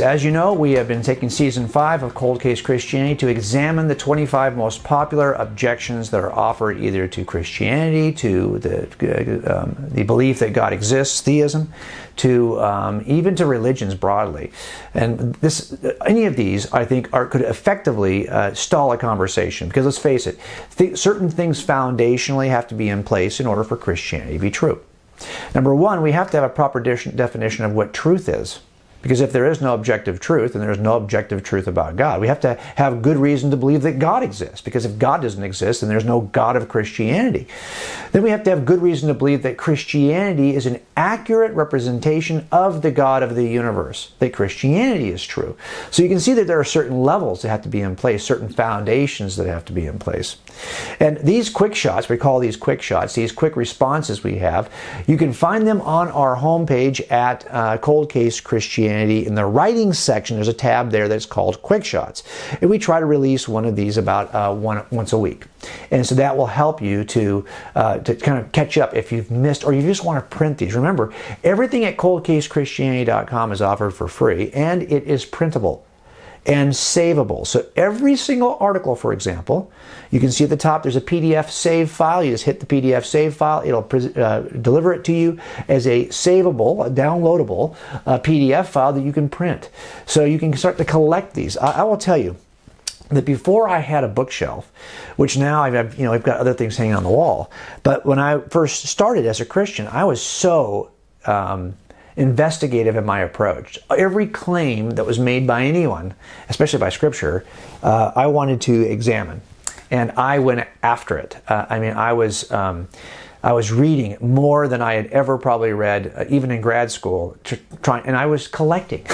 As you know, we have been taking Season 5 of Cold Case Christianity to examine the 25 most popular objections that are offered either to Christianity, to the belief that God exists, theism, to even to religions broadly. And any of these, I think, could effectively stall a conversation. Because let's face it, certain things foundationally have to be in place in order for Christianity to be true. Number one, we have to have a proper definition of what truth is. Because if there is no objective truth, and there is no objective truth about God, we have to have good reason to believe that God exists. Because if God doesn't exist, then there's no God of Christianity. Then we have to have good reason to believe that Christianity is an accurate representation of the God of the universe, that Christianity is true. So you can see that there are certain levels that have to be in place, certain foundations that have to be in place. And these quick shots, we call these quick shots, these quick responses we have, you can find them on our homepage at Cold Case Christianity. In the writing section, there's a tab there that's called Quick Shots. And we try to release one of these about once a week. And so that will help you to kind of catch up if you've missed or you just want to print these. Remember, everything at coldcasechristianity.com is offered for free, and it is printable and savable. So every single article, for example, you can see at the top there's a PDF save file. You just hit the PDF save file. It'll deliver it to you as a savable, a downloadable PDF file that you can print. So you can start to collect these. I will tell you that before I had a bookshelf, which now I've got other things hanging on the wall, but when I first started as a Christian, I was so investigative in my approach. Every claim that was made by anyone, especially by Scripture, I wanted to examine, and I went after it. I was reading more than I had ever probably read, even in grad school, and I was collecting.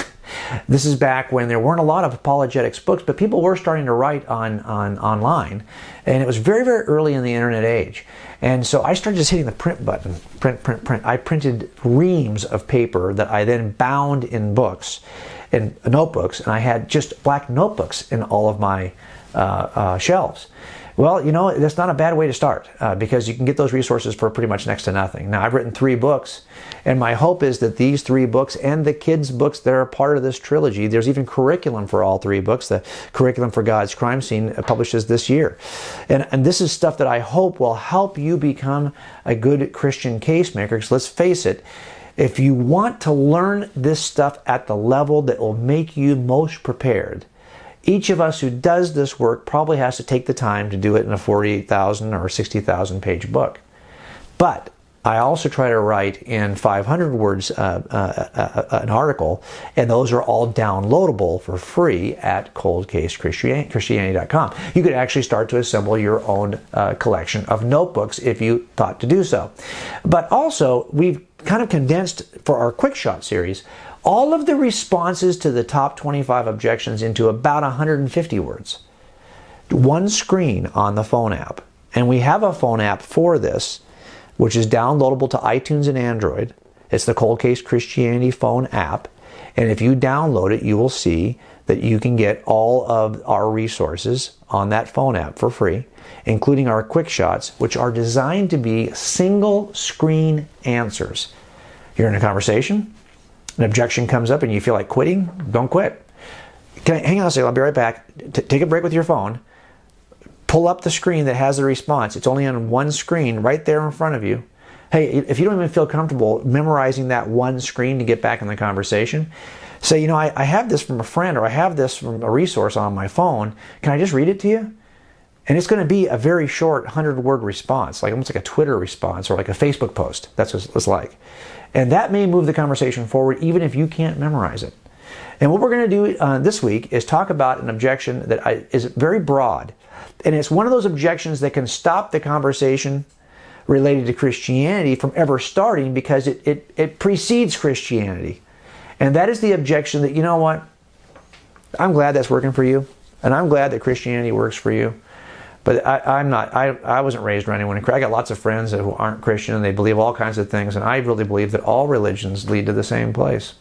This is back when there weren't a lot of apologetics books, but people were starting to write online, and it was very, very early in the internet age. And so I started just hitting the print button, print. I printed reams of paper that I then bound in books, in notebooks, and I had just black notebooks in all of my shelves. Well, that's not a bad way to start because you can get those resources for pretty much next to nothing. Now, I've written 3 books, and my hope is that these 3 books and the kids' books that are part of this trilogy, there's even curriculum for all 3 books. The Curriculum for God's Crime Scene publishes this year. And this is stuff that I hope will help you become a good Christian case maker. Because let's face it, if you want to learn this stuff at the level that will make you most prepared, each of us who does this work probably has to take the time to do it in a 48,000 or 60,000 page book. But I also try to write in 500 words an article, and those are all downloadable for free at coldcasechristianity.com. You could actually start to assemble your own collection of notebooks if you thought to do so. But also, we've kind of condensed for our Quick Shot series all of the responses to the top 25 objections into about 150 words. One screen on the phone app. And we have a phone app for this, which is downloadable to iTunes and Android. It's the Cold Case Christianity phone app. And if you download it, you will see that you can get all of our resources on that phone app for free, including our Quick Shots, which are designed to be single screen answers. You're in a conversation, an objection comes up and you feel like quitting, don't quit. Hang on a second, I'll be right back. Take a break with your phone. Pull up the screen that has the response. It's only on one screen right there in front of you. Hey, if you don't even feel comfortable memorizing that one screen to get back in the conversation, say, I have this from a friend, or I have this from a resource on my phone. Can I just read it to you? And it's going to be a very short 100-word response, like almost like a Twitter response or like a Facebook post. That's what it's like. And that may move the conversation forward even if you can't memorize it. And what we're going to do this week is talk about an objection that is very broad. And it's one of those objections that can stop the conversation related to Christianity from ever starting because it precedes Christianity. And that is the objection that, I'm glad that's working for you. And I'm glad that Christianity works for you. But I wasn't raised around anyone. I got lots of friends who aren't Christian and they believe all kinds of things. And I really believe that all religions lead to the same place.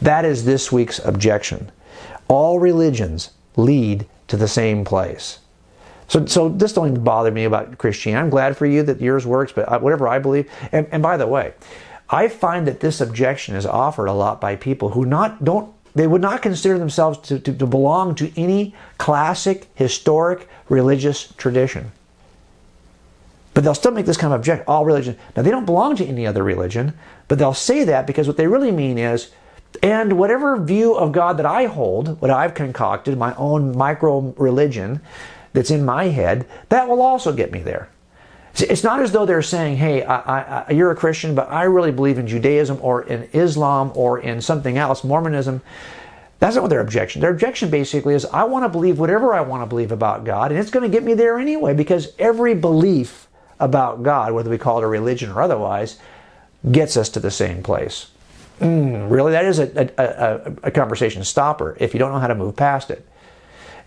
That is this week's objection. All religions lead to the same place. So this don't even bother me about Christianity. I'm glad for you that yours works, but whatever I believe. And by the way, I find that this objection is offered a lot by people who don't They would not consider themselves to belong to any classic, historic, religious tradition. But they'll still make this kind of objection, all religion. Now, they don't belong to any other religion, but they'll say that because what they really mean is, and whatever view of God that I hold, what I've concocted, my own micro-religion that's in my head, that will also get me there. It's not as though they're saying, hey, you're a Christian, but I really believe in Judaism or in Islam or in something else, Mormonism. That's not what their objection. Their objection basically is, I want to believe whatever I want to believe about God, and it's going to get me there anyway, because every belief about God, whether we call it a religion or otherwise, gets us to the same place. Really? That is a conversation stopper if you don't know how to move past it.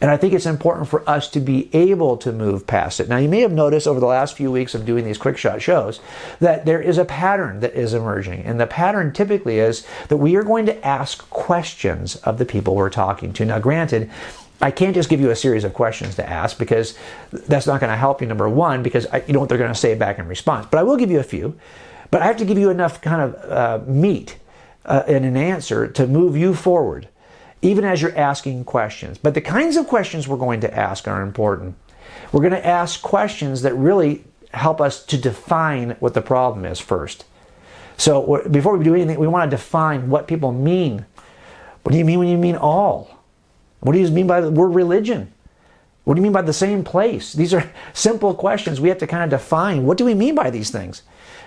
And I think it's important for us to be able to move past it. Now, you may have noticed over the last few weeks of doing these quick shot shows that there is a pattern that is emerging. And the pattern typically is that we are going to ask questions of the people we're talking to. Now, granted, I can't just give you a series of questions to ask, because that's not going to help you, number one, because you know what they're going to say back in response. But I will give you a few. But I have to give you enough kind of meat in an answer to move you forward, even as you're asking questions. But the kinds of questions we're going to ask are important. We're going to ask questions that really help us to define what the problem is first. So before we do anything, we want to define what people mean. What do you mean when you mean all? What do you mean by the word religion? What do you mean by the same place? These are simple questions. We have to kind of define, what do we mean by these things?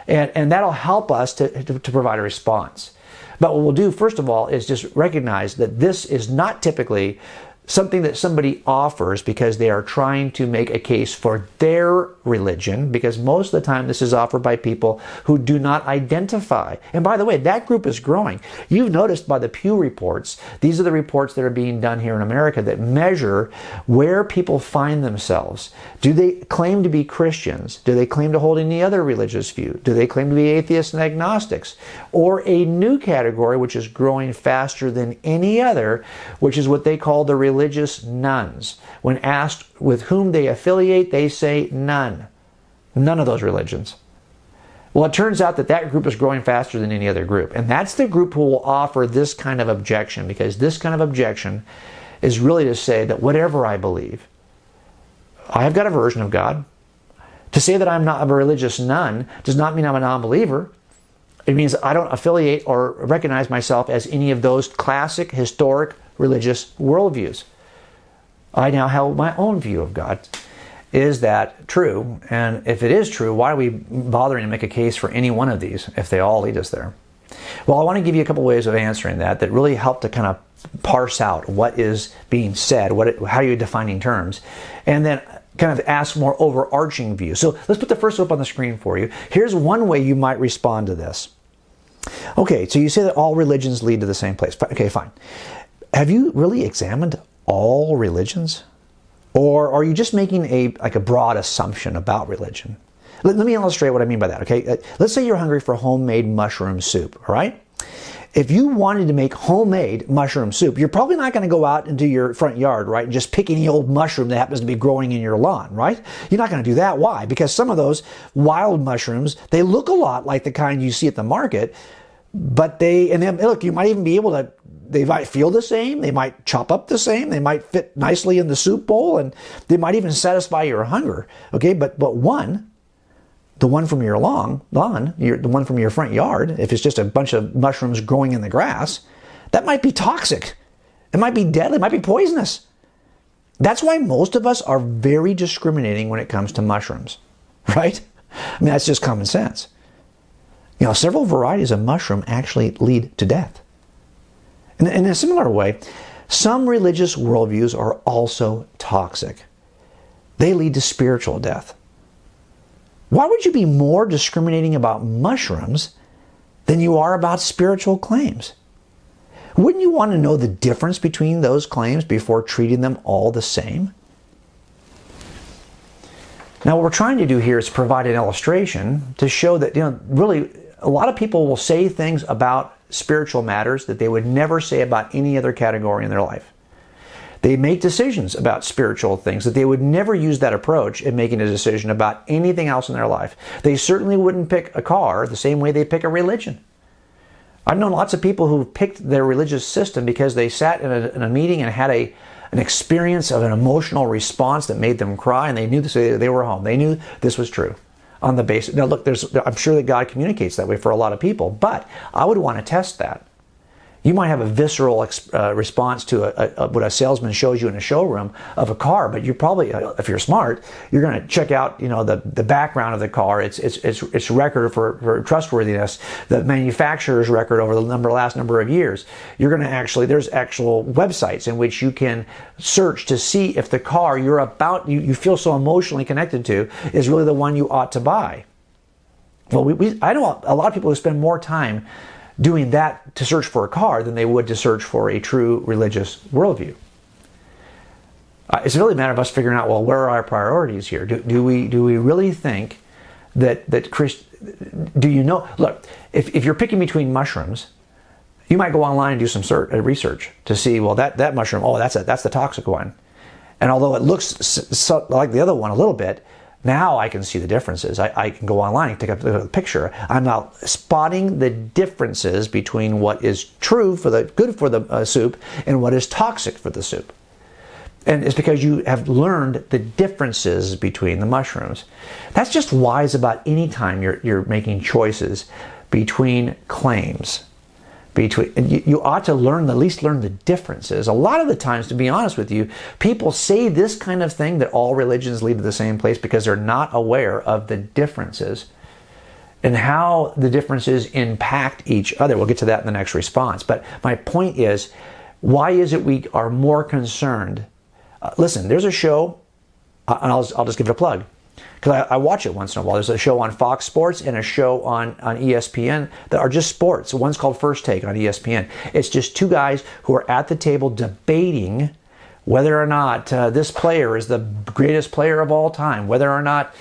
And that'll help us to provide a response. But what we'll do, first of all, is just recognize that this is not typically something that somebody offers because they are trying to make a case for their religion, because most of the time this is offered by people who do not identify. And by the way, that group is growing. You've noticed by the Pew reports, these are the reports that are being done here in America that measure where people find themselves. Do they claim to be Christians? Do they claim to hold any other religious view? Do they claim to be atheists and agnostics? Or a new category which is growing faster than any other, which is what they call the religious nuns. When asked with whom they affiliate, they say none. None of those religions. Well, it turns out that that group is growing faster than any other group. And that's the group who will offer this kind of objection, because this kind of objection is really to say that whatever I believe, I have got a version of God. To say that I'm not a religious nun does not mean I'm a non-believer. It means I don't affiliate or recognize myself as any of those classic, historic, religious worldviews. I now have my own view of God. Is that true? And if it is true, why are we bothering to make a case for any one of these if they all lead us there? Well, I want to give you a couple ways of answering that really help to kind of parse out what is being said, how you're defining terms, and then kind of ask more overarching views. So let's put the first one up on the screen for you. Here's one way you might respond to this. Okay, so you say that all religions lead to the same place. Okay, fine. Have you really examined all religions? Or are you just making a broad assumption about religion? Let me illustrate what I mean by that, okay? Let's say you're hungry for homemade mushroom soup, all right? If you wanted to make homemade mushroom soup, you're probably not going to go out into your front yard, right, and just pick any old mushroom that happens to be growing in your lawn, right? You're not going to do that. Why? Because some of those wild mushrooms, they look a lot like the kind you see at the market, but look, you might even be able to, they might feel the same, they might chop up the same, they might fit nicely in the soup bowl, and they might even satisfy your hunger, okay? But the one from your lawn, the one from your front yard, if it's just a bunch of mushrooms growing in the grass, that might be toxic. It might be deadly, it might be poisonous. That's why most of us are very discriminating when it comes to mushrooms, right? I mean, that's just common sense. You know, several varieties of mushroom actually lead to death. In a similar way, some religious worldviews are also toxic. They lead to spiritual death. Why would you be more discriminating about mushrooms than you are about spiritual claims? Wouldn't you want to know the difference between those claims before treating them all the same? Now, what we're trying to do here is provide an illustration to show that, really, a lot of people will say things about spiritual matters that they would never say about any other category in their life. They make decisions about spiritual things that they would never use that approach in making a decision about anything else in their life. They certainly wouldn't pick a car the same way they pick a religion. I've known lots of people who picked their religious system because they sat in a meeting and had an experience of an emotional response that made them cry, and they knew this, they were home. They knew this was true on the basis. Now look, I'm sure that God communicates that way for a lot of people, but I would want to test that. You might have a visceral response to what a salesman shows you in a showroom of a car, but you probably, if you're smart, you're going to check out, the background of the car, its record for trustworthiness, the manufacturer's record over the last number of years. You're going to there's actual websites in which you can search to see if the car you feel so emotionally connected to is really the one you ought to buy. Well, I know a lot of people who spend more time doing that to search for a car than they would to search for a true religious worldview. It's really a matter of us figuring out, well, where are our priorities here? Do we really think that do you know? Look, if you're picking between mushrooms, you might go online and do some research to see, well, that mushroom, that's the toxic one. And although it looks like the other one a little bit, now I can see the differences. I can go online and take a picture. I'm now spotting the differences between what is true good for the soup and what is toxic for the soup. And it's because you have learned the differences between the mushrooms. That's just wise about any time you're making choices between claims. You ought to at least learn the differences. A lot of the times, to be honest with you, people say this kind of thing, that all religions lead to the same place, because they're not aware of the differences and how the differences impact each other. We'll get to that in the next response. But my point is, why is it we are more concerned? Listen, there's a show, and I'll just give it a plug, because I watch it once in a while. There's a show on Fox Sports and a show on ESPN that are just sports. One's called First Take on ESPN. It's just two guys who are at the table debating whether or not this player is the greatest player of all time, whether or not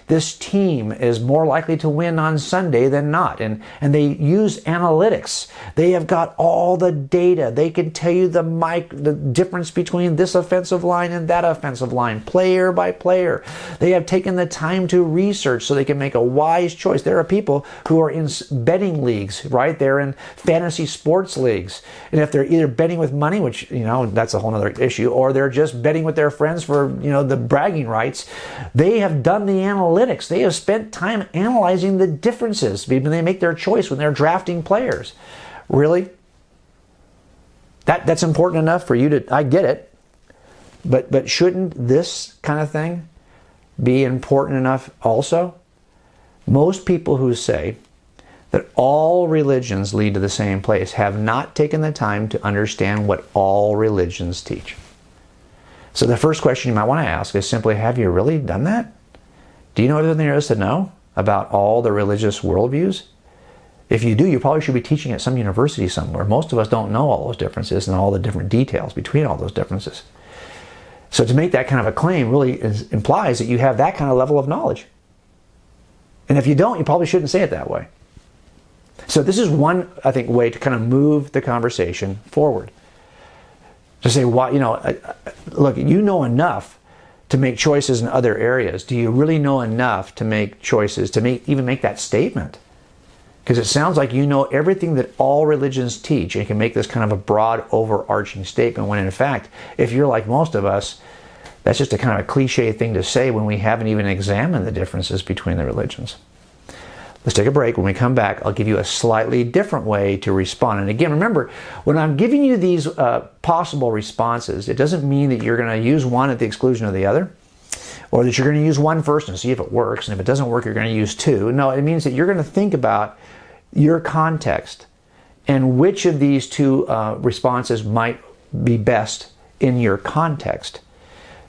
this team is more likely to win on Sunday than not. And they use analytics. They have got all the data. They can tell you the difference between this offensive line and that offensive line, player by player. They have taken the time to research so they can make a wise choice. There are people who are in betting leagues, right? They're in fantasy sports leagues. And if they're either betting with money, which, that's a whole other issue, or they're just betting with their friends for, the bragging rights, they have done the analytics. They have spent time analyzing the differences when they make their choice when they're drafting players. Really? That's important enough for you to, I get it, but shouldn't this kind of thing be important enough also? Most people who say that all religions lead to the same place have not taken the time to understand what all religions teach. So the first question you might want to ask is simply, have you really done that? Do you know everything there is to know about all the religious worldviews? If you do, you probably should be teaching at some university somewhere. Most of us don't know all those differences and all the different details between all those differences. So to make that kind of a claim really implies that you have that kind of level of knowledge. And if you don't, you probably shouldn't say it that way. So this is one, I think, way to kind of move the conversation forward. To say, look, you know enough to make choices in other areas. Do you really know enough to make choices, to even make that statement? Because it sounds like you know everything that all religions teach, and you can make this kind of a broad, overarching statement, when in fact, if you're like most of us, that's just a kind of a cliche thing to say when we haven't even examined the differences between the religions. Let's take a break. When we come back, I'll give you a slightly different way to respond. And again, remember, when I'm giving you these possible responses, it doesn't mean that you're going to use one at the exclusion of the other, or that you're going to use one first and see if it works, and if it doesn't work, you're going to use two. No, it means that you're going to think about your context and which of these two responses might be best in your context.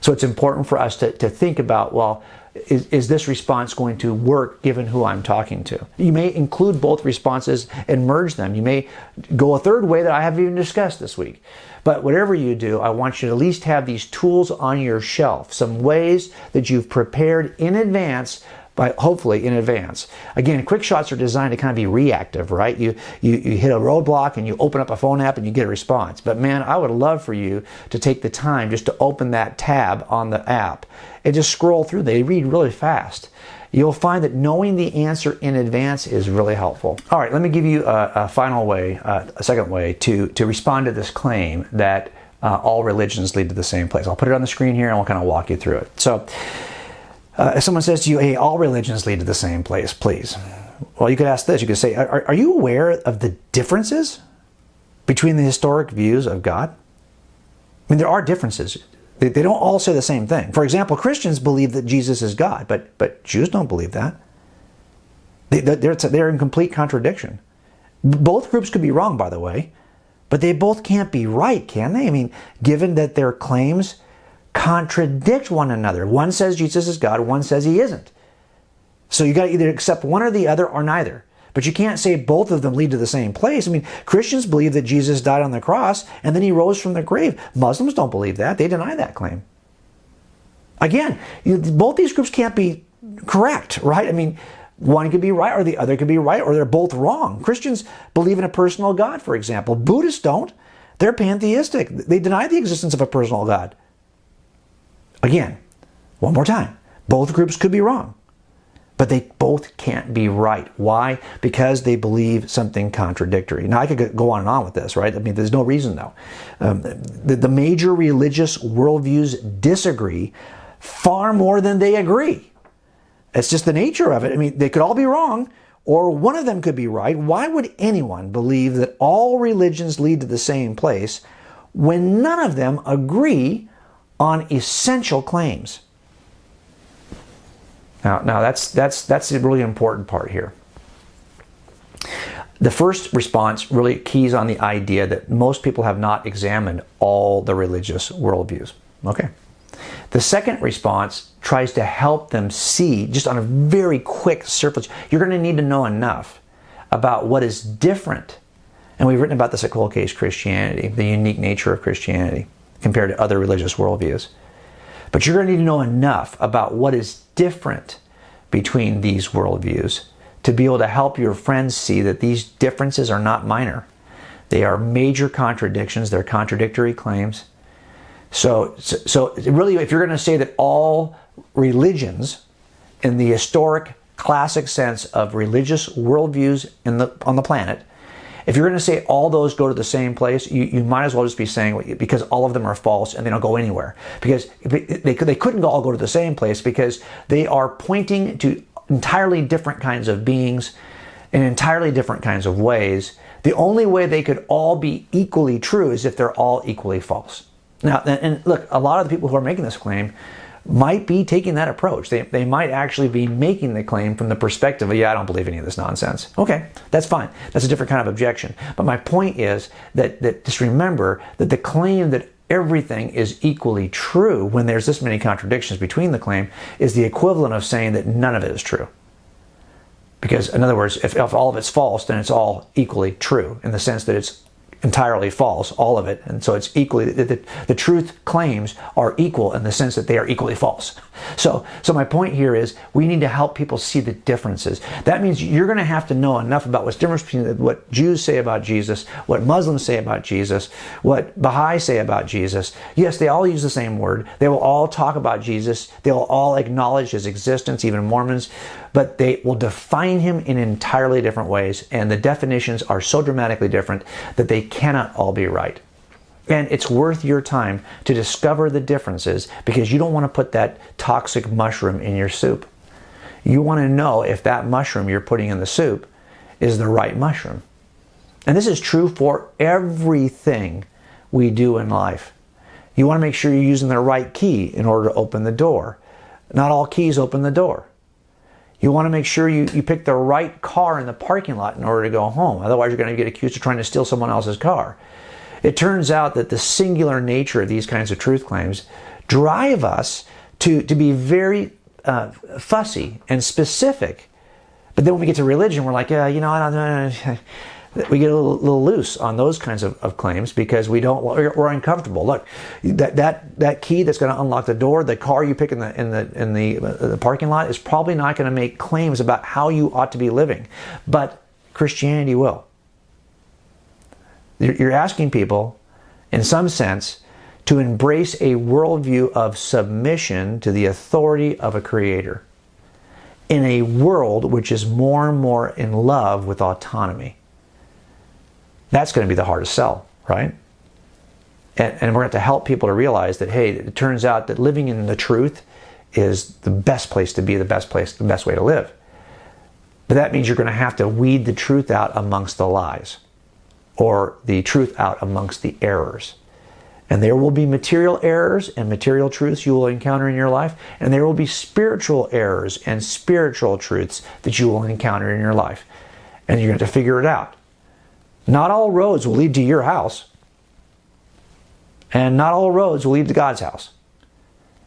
So it's important for us to think about, well, is this response going to work given who I'm talking to? You may include both responses and merge them. You may go a third way that I haven't even discussed this week. But whatever you do, I want you to at least have these tools on your shelf, some ways that you've prepared in advance hopefully in advance. Again, quick shots are designed to kind of be reactive, right? You hit a roadblock and you open up a phone app and you get a response. But man, I would love for you to take the time just to open that tab on the app and just scroll through. They read really fast. You'll find that knowing the answer in advance is really helpful. All right, let me give you a final way, a second way to respond to this claim that all religions lead to the same place. I'll put it on the screen here and we'll kind of walk you through it. So, if someone says to you, hey, all religions lead to the same place, please. Well, you could ask this. You could say, are you aware of the differences between the historic views of God? I mean, there are differences. They don't all say the same thing. For example, Christians believe that Jesus is God, but Jews don't believe that. They're in complete contradiction. Both groups could be wrong, by the way, but they both can't be right, can they? I mean, given that their claims contradict one another. One says Jesus is God, one says he isn't. So you got to either accept one or the other or neither. But you can't say both of them lead to the same place. I mean, Christians believe that Jesus died on the cross and then he rose from the grave. Muslims don't believe that. They deny that claim. Again, both these groups can't be correct, right? I mean, one could be right or the other could be right, or they're both wrong. Christians believe in a personal God, for example. Buddhists don't. They're pantheistic. They deny the existence of a personal God. Again, one more time, both groups could be wrong, but they both can't be right. Why? Because they believe something contradictory. Now, I could go on and on with this, right? I mean, there's no reason, though. The major religious worldviews disagree far more than they agree. It's just the nature of it. I mean, they could all be wrong, or one of them could be right. Why would anyone believe that all religions lead to the same place when none of them agree on essential claims? Now that's the really important part here. The first response really keys on the idea that most people have not examined all the religious worldviews. Okay. The second response tries to help them see, just on a very quick surface, you're going to need to know enough about what is different. And we've written about this at Cold Case Christianity, the unique nature of Christianity compared to other religious worldviews. But you're going to need to know enough about what is different between these worldviews to be able to help your friends see that these differences are not minor. They are major contradictions. They're contradictory claims. So really, if you're going to say that all religions, in the historic, classic sense of religious worldviews on the planet, if you're going to say all those go to the same place, you might as well just be saying because all of them are false and they don't go anywhere. Because they couldn't all go to the same place because they are pointing to entirely different kinds of beings in entirely different kinds of ways. The only way they could all be equally true is if they're all equally false. Now, and look, a lot of the people who are making this claim might be taking that approach. They might actually be making the claim from the perspective of, yeah, I don't believe any of this nonsense. Okay, that's fine. That's a different kind of objection. But my point is that just remember that the claim that everything is equally true when there's this many contradictions between the claim is the equivalent of saying that none of it is true. Because, in other words, if all of it's false, then it's all equally true in the sense that it's entirely false, all of it. And so it's equally, the truth claims are equal in the sense that they are equally false. So my point here is we need to help people see the differences. That means you're going to have to know enough about what's different between what Jews say about Jesus, what Muslims say about Jesus, what Baha'i say about Jesus. Yes, they all use the same word. They will all talk about Jesus. They will all acknowledge his existence, even Mormons, but they will define him in entirely different ways. And the definitions are so dramatically different that they cannot all be right. And it's worth your time to discover the differences because you don't want to put that toxic mushroom in your soup. You want to know if that mushroom you're putting in the soup is the right mushroom. And this is true for everything we do in life. You want to make sure you're using the right key in order to open the door. Not all keys open the door. You want to make sure you pick the right car in the parking lot in order to go home. Otherwise, you're going to get accused of trying to steal someone else's car. It turns out that the singular nature of these kinds of truth claims drive us to be very fussy and specific. But then when we get to religion, we're like, yeah, I don't know. we get a little loose on those kinds of claims because we're uncomfortable. Look, that key that's going to unlock the door, the car you pick in the parking lot is probably not going to make claims about how you ought to be living, but Christianity will. You're asking people, in some sense, to embrace a worldview of submission to the authority of a creator in a world which is more and more in love with autonomy. That's going to be the hardest sell, right? And we're going to help people to realize that, hey, it turns out that living in the truth is the best place to be, the best way to live. But that means you're going to have to weed the truth out amongst the lies, or the truth out amongst the errors. And there will be material errors and material truths you will encounter in your life, and there will be spiritual errors and spiritual truths that you will encounter in your life. And you're going to have to figure it out. Not all roads will lead to your house, and not all roads will lead to God's house.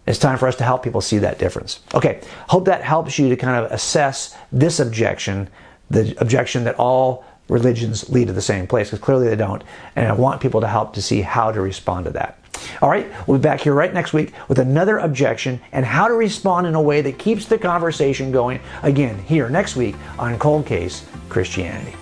It's time for us to help people see that difference. Okay, hope that helps you to kind of assess this objection, the objection that all religions lead to the same place, because clearly they don't. And I want people to help to see how to respond to that. All right, we'll be back here right next week with another objection and how to respond in a way that keeps the conversation going. Again, here next week on Cold Case Christianity.